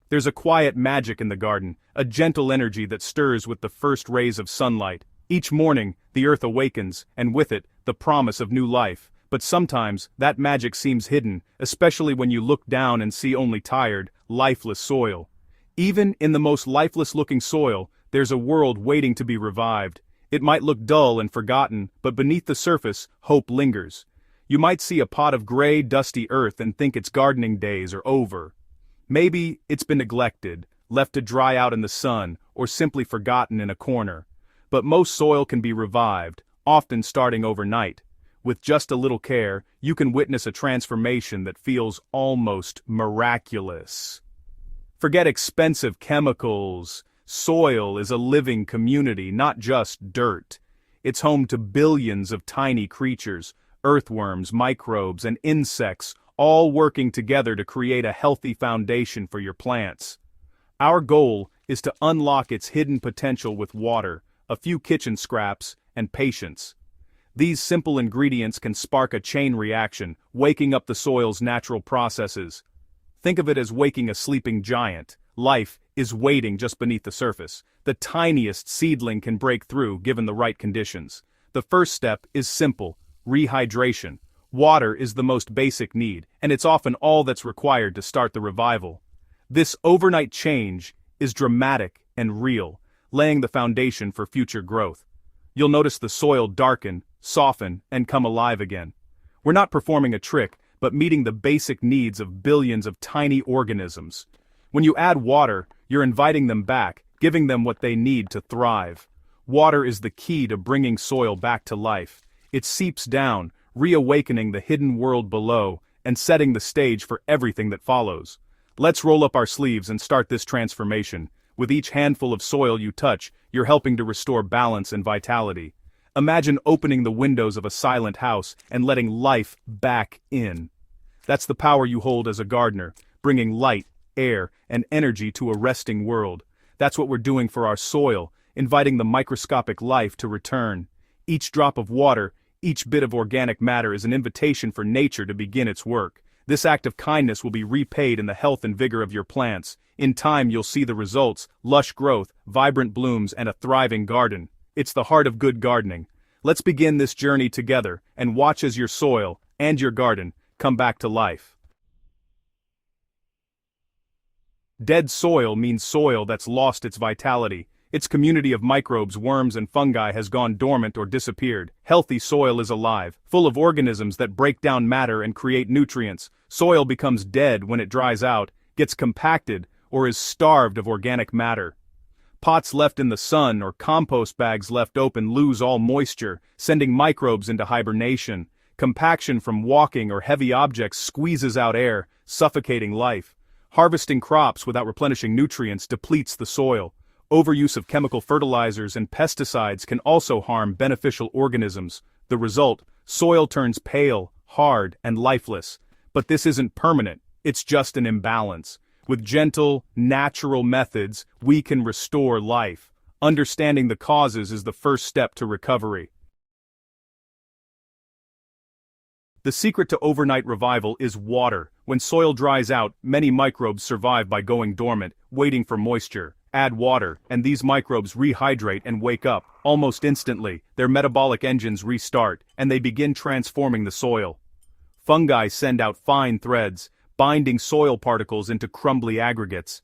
There's a quiet magic in the garden, a gentle energy that stirs with the first rays of sunlight. Each morning, the earth awakens, and with it, the promise of new life. But sometimes, that magic seems hidden, especially when you look down and see only tired, lifeless soil. Even in the most lifeless-looking soil, there's a world waiting to be revived. It might look dull and forgotten, but beneath the surface, hope lingers. You might see a pot of gray, dusty earth and think its gardening days are over. Maybe it's been neglected, left to dry out in the sun, or simply forgotten in a corner. But most soil can be revived, often starting overnight. With just a little care, you can witness a transformation that feels almost miraculous. Forget expensive chemicals. Soil is a living community, not just dirt. It's home to billions of tiny creatures, earthworms, microbes, and insects, all working together to create a healthy foundation for your plants. Our goal is to unlock its hidden potential with water, a few kitchen scraps, and patience. These simple ingredients can spark a chain reaction, waking up the soil's natural processes. Think of it as waking a sleeping giant. Life is waiting just beneath the surface. The tiniest seedling can break through given the right conditions. The first step is simple: rehydration. Water is the most basic need, and it's often all that's required to start the revival. This overnight change is dramatic and real, laying the foundation for future growth. You'll notice the soil darken, soften, and come alive again. We're not performing a trick, but meeting the basic needs of billions of tiny organisms. When you add water, you're inviting them back, giving them what they need to thrive. Water is the key to bringing soil back to life. It seeps down, reawakening the hidden world below, and setting the stage for everything that follows. Let's roll up our sleeves and start this transformation. With each handful of soil you touch, you're helping to restore balance and vitality. Imagine opening the windows of a silent house and letting life back in. That's the power you hold as a gardener, bringing light, air, and energy to a resting world. That's what we're doing for our soil, inviting the microscopic life to return. Each drop of water, each bit of organic matter is an invitation for nature to begin its work. This act of kindness will be repaid in the health and vigor of your plants. In time you'll see the results: lush growth, vibrant blooms, and a thriving garden. It's the heart of good gardening. Let's begin this journey together, and watch as your soil, and your garden, come back to life. Dead soil means soil that's lost its vitality. Its community of microbes, worms, and fungi has gone dormant or disappeared. Healthy soil is alive, full of organisms that break down matter and create nutrients. Soil becomes dead when it dries out, gets compacted, or is starved of organic matter. Pots left in the sun or compost bags left open lose all moisture, sending microbes into hibernation. Compaction from walking or heavy objects squeezes out air, suffocating life. Harvesting crops without replenishing nutrients depletes the soil. Overuse of chemical fertilizers and pesticides can also harm beneficial organisms. The result: soil turns pale, hard, and lifeless. But this isn't permanent, it's just an imbalance. With gentle, natural methods, we can restore life. Understanding the causes is the first step to recovery. The secret to overnight revival is water. When soil dries out, many microbes survive by going dormant, waiting for moisture. Add water, and these microbes rehydrate and wake up. Almost instantly, their metabolic engines restart, and they begin transforming the soil. Fungi send out fine threads, binding soil particles into crumbly aggregates.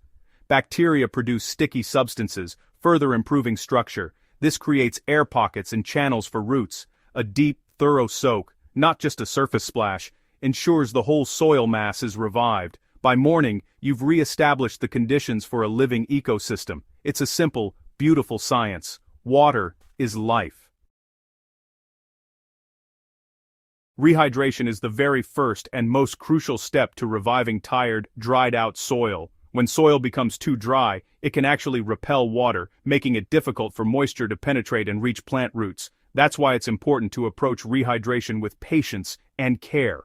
Bacteria produce sticky substances, further improving structure. This creates air pockets and channels for roots. A deep, thorough soak, not just a surface splash, ensures the whole soil mass is revived. By morning, you've re-established the conditions for a living ecosystem. It's a simple, beautiful science. Water is life. Rehydration is the very first and most crucial step to reviving tired, dried-out soil. When soil becomes too dry, it can actually repel water, making it difficult for moisture to penetrate and reach plant roots. That's why it's important to approach rehydration with patience and care.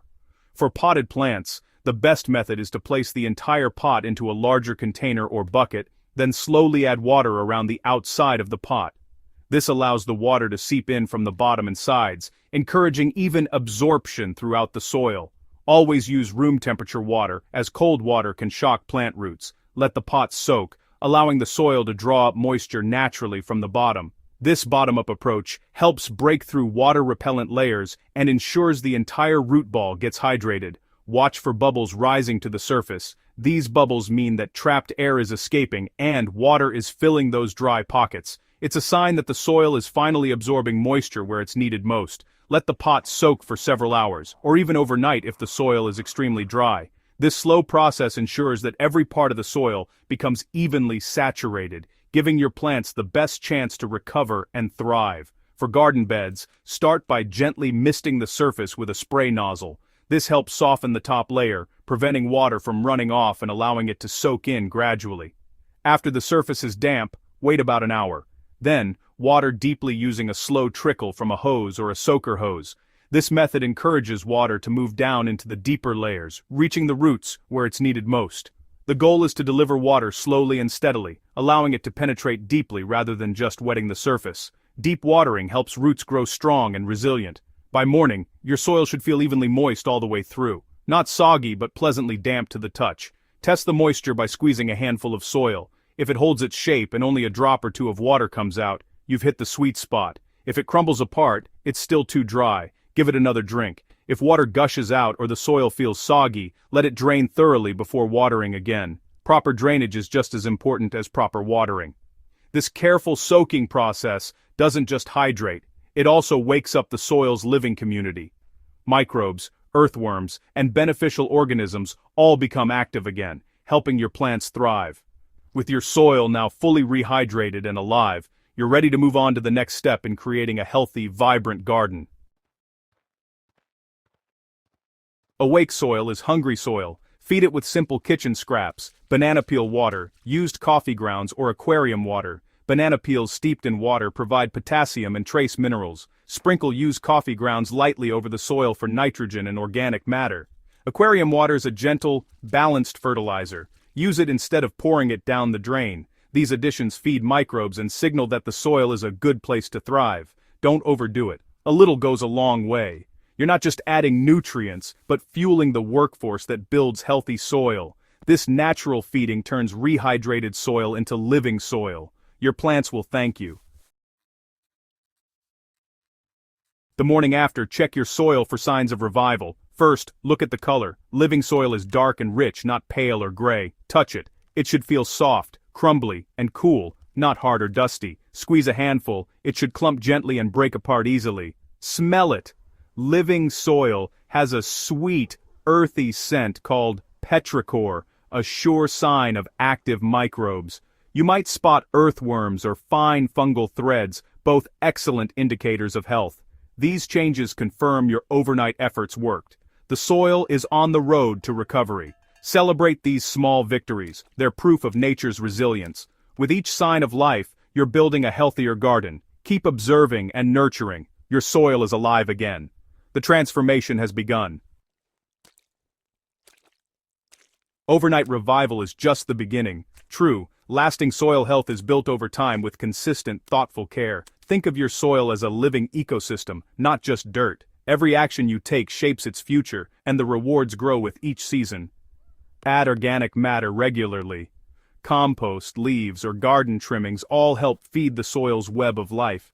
For potted plants, the best method is to place the entire pot into a larger container or bucket, then slowly add water around the outside of the pot. This allows the water to seep in from the bottom and sides, encouraging even absorption throughout the soil. Always use room temperature water, as cold water can shock plant roots. let the pot soak, allowing the soil to draw up moisture naturally from the bottom. This bottom-up approach helps break through water-repellent layers and ensures the entire root ball gets hydrated. Watch for bubbles rising to the surface. These bubbles mean that trapped air is escaping and water is filling those dry pockets. It's a sign that the soil is finally absorbing moisture where it's needed most. Let the pot soak for several hours, or even overnight if the soil is extremely dry. This slow process ensures that every part of the soil becomes evenly saturated, giving your plants the best chance to recover and thrive. For garden beds, start by gently misting the surface with a spray nozzle. This helps soften the top layer, preventing water from running off and allowing it to soak in gradually. After the surface is damp, wait about an hour. Then, water deeply using a slow trickle from a hose or a soaker hose. This method encourages water to move down into the deeper layers, reaching the roots where it's needed most. The goal is to deliver water slowly and steadily, allowing it to penetrate deeply rather than just wetting the surface. Deep watering helps roots grow strong and resilient. By morning, your soil should feel evenly moist all the way through. Not soggy but pleasantly damp to the touch. Test the moisture by squeezing a handful of soil. If it holds its shape and only a drop or two of water comes out, you've hit the sweet spot. If it crumbles apart, it's still too dry. Give it another drink. If water gushes out or the soil feels soggy, let it drain thoroughly before watering again. Proper drainage is just as important as proper watering. This careful soaking process doesn't just hydrate, it also wakes up the soil's living community. Microbes, earthworms, and beneficial organisms all become active again, helping your plants thrive. With your soil now fully rehydrated and alive, you're ready to move on to the next step in creating a healthy, vibrant garden. Awake soil is hungry soil. Feed it with simple kitchen scraps, banana peel water, used coffee grounds, or aquarium water. Banana peels steeped in water provide potassium and trace minerals. Sprinkle used coffee grounds lightly over the soil for nitrogen and organic matter. Aquarium water is a gentle, balanced fertilizer. Use it instead of pouring it down the drain. These additions feed microbes and signal that the soil is a good place to thrive. Don't overdo it. A little goes a long way. You're not just adding nutrients, but fueling the workforce that builds healthy soil. This natural feeding turns rehydrated soil into living soil. Your plants will thank you. The morning after, check your soil for signs of revival. First, look at the color. Living soil is dark and rich, not pale or gray. Touch it. It should feel soft, crumbly, and cool, not hard or dusty. Squeeze a handful. It should clump gently and break apart easily. Smell it. Living soil has a sweet, earthy scent called petrichor, a sure sign of active microbes. You might spot earthworms or fine fungal threads, both excellent indicators of health. These changes confirm your overnight efforts worked. The soil is on the road to recovery. Celebrate these small victories. They're proof of nature's resilience. With each sign of life, you're building a healthier garden. Keep observing and nurturing. Your soil is alive again. The transformation has begun. Overnight revival is just the beginning. True, lasting soil health is built over time with consistent, thoughtful care. Think of your soil as a living ecosystem, not just dirt. Every action you take shapes its future, and the rewards grow with each season. Add organic matter regularly. Compost, leaves, or garden trimmings all help feed the soil's web of life.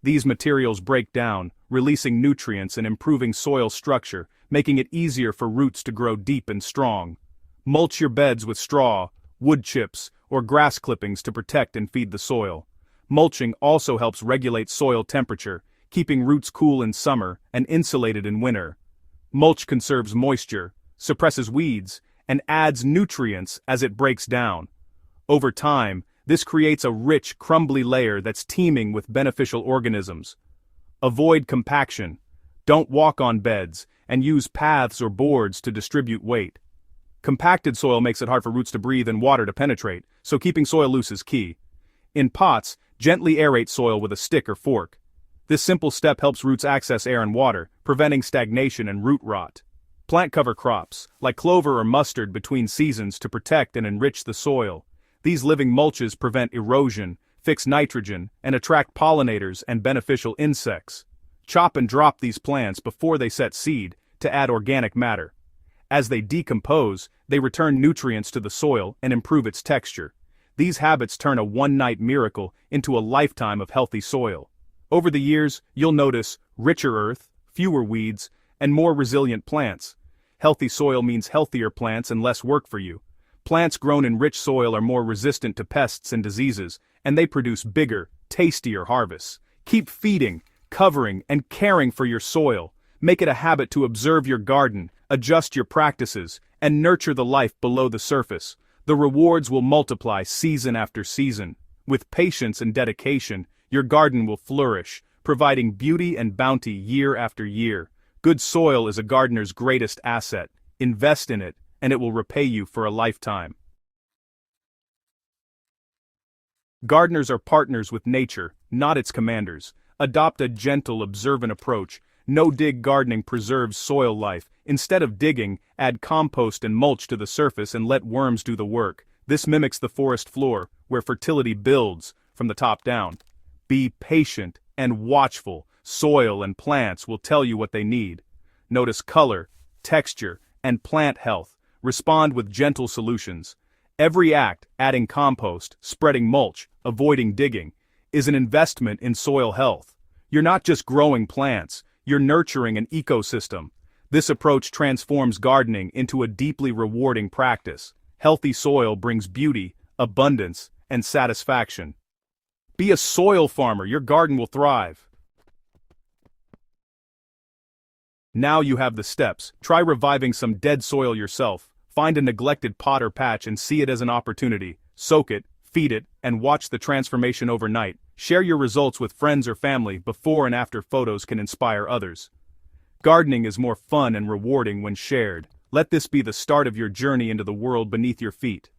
These materials break down, releasing nutrients and improving soil structure, making it easier for roots to grow deep and strong. Mulch your beds with straw, wood chips, or grass clippings to protect and feed the soil. Mulching also helps regulate soil temperature, keeping roots cool in summer and insulated in winter. Mulch conserves moisture, suppresses weeds, and adds nutrients as it breaks down. Over time, this creates a rich, crumbly layer that's teeming with beneficial organisms. Avoid compaction. Don't walk on beds, and use paths or boards to distribute weight. Compacted soil makes it hard for roots to breathe and water to penetrate, so keeping soil loose is key. In pots, gently aerate soil with a stick or fork. This simple step helps roots access air and water, preventing stagnation and root rot. Plant cover crops, like clover or mustard between seasons to protect and enrich the soil. These living mulches prevent erosion, fix nitrogen, and attract pollinators and beneficial insects. Chop and drop these plants before they set seed to add organic matter. As they decompose, they return nutrients to the soil and improve its texture. These habits turn a one-night miracle into a lifetime of healthy soil. Over the years, you'll notice richer earth, fewer weeds, and more resilient plants. Healthy soil means healthier plants and less work for you. Plants grown in rich soil are more resistant to pests and diseases, and they produce bigger, tastier harvests. Keep feeding, covering, and caring for your soil. Make it a habit to observe your garden, adjust your practices, and nurture the life below the surface. The rewards will multiply season after season. With patience and dedication, your garden will flourish, providing beauty and bounty year after year. Good soil is a gardener's greatest asset. Invest in it, and it will repay you for a lifetime. Gardeners are partners with nature, not its commanders. Adopt a gentle, observant approach. No-dig gardening preserves soil life. Instead of digging, add compost and mulch to the surface and let worms do the work. This mimics the forest floor, where fertility builds from the top down. Be patient and watchful. Soil and plants will tell you what they need. Notice color, texture, and plant health. Respond with gentle solutions. Every act, adding compost, spreading mulch, avoiding digging, is an investment in soil health. You're not just growing plants, you're nurturing an ecosystem. This approach transforms gardening into a deeply rewarding practice. Healthy soil brings beauty, abundance, and satisfaction. Be a soil farmer, your garden will thrive. Now you have the steps. Try reviving some dead soil yourself. Find a neglected pot or patch and see it as an opportunity. Soak it, feed it, and watch the transformation overnight. Share your results with friends or family. Before and after photos can inspire others. Gardening is more fun and rewarding when shared. Let this be the start of your journey into the world beneath your feet.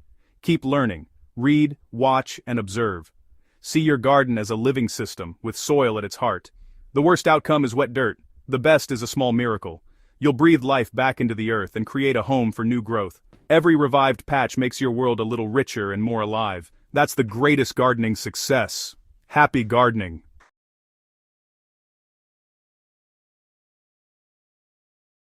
Keep learning. Read, watch, and observe. See your garden as a living system, with soil at its heart. The worst outcome is wet dirt. The best is a small miracle. You'll breathe life back into the earth and create a home for new growth. Every revived patch makes your world a little richer and more alive. That's the greatest gardening success. Happy gardening.